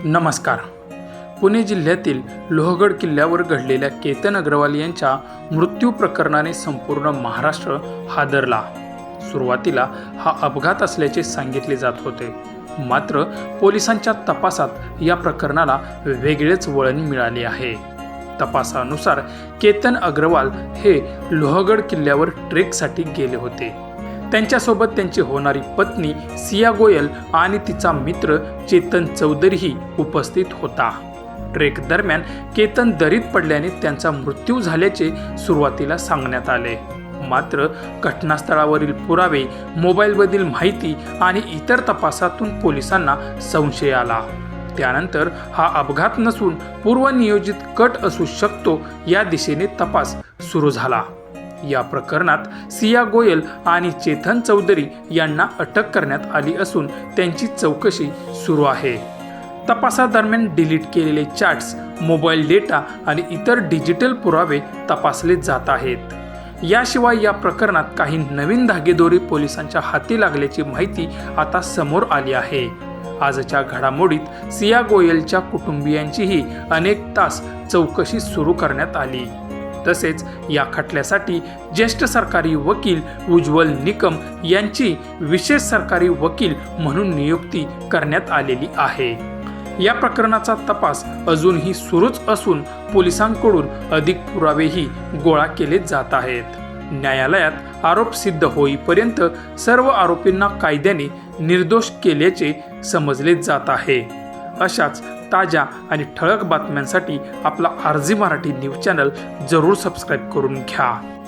नमस्कार. पुणे जिल्ह्यातील लोहगड किल्ल्यावर घडलेल्या केतन अग्रवाल यांच्या मृत्यू प्रकरणाने संपूर्ण महाराष्ट्र हादरला. सुरुवातीला हा अपघात असल्याचे सांगितले जात होते, मात्र पोलिसांच्या तपासात या प्रकरणाला वेगळेच वळण मिळाले आहे. तपासानुसार केतन अग्रवाल हे लोहगड किल्ल्यावर ट्रेकसाठी गेले होते. त्यांच्यासोबत त्यांची होणारी पत्नी सिया गोयल आणि तिचा मित्र चेतन चौधरीही उपस्थित होता. ट्रेक दरम्यान केतन दरीत पडल्याने त्यांचा मृत्यू झाल्याचे सुरुवातीला सांगण्यात आले, मात्र घटनास्थळावरील पुरावे, मोबाईलमधील माहिती आणि इतर तपासातून पोलिसांना संशय आला. त्यानंतर हा अपघात नसून पूर्वनियोजित कट असू शकतो या दिशेने तपास सुरू झाला. या प्रकरणात सिया गोयल आणि चेतन चौधरी यांना अटक करण्यात आली असून त्यांची चौकशी सुरू आहे. तपासादरम्यान डिलीट केलेले चॅट्स, मोबाईल डेटा आणि इतर डिजिटल पुरावे तपासले जात आहेत. याशिवाय या प्रकरणात काही नवीन धागेदोरी पोलिसांच्या हाती लागल्याची माहिती आता समोर आली आहे. आजच्या घडामोडीत सिया गोयलच्या कुटुंबियांचीही अनेक तास चौकशी सुरू करण्यात आली. तसेच या खटल्यासाठी ज्येष्ठ सरकारी वकील उज्ज्वल निकम यांची विशेष सरकारी वकील म्हणून नियुक्ती करण्यात आलेली आहे. या प्रकरणाचा तपास अजूनही सुरूच असून पोलिसांकडून अधिक पुरावेही गोळा केले जात आहेत. न्यायालयात आरोप सिद्ध होईपर्यंत सर्व आरोपींना कायद्याने निर्दोष केल्याचे समजले जात आहे. अशाच ताज्या आणि ठळक बातम्यांसाठी आपला आरजी मराठी न्यूज चॅनल जरूर सबस्क्राईब करून घ्या.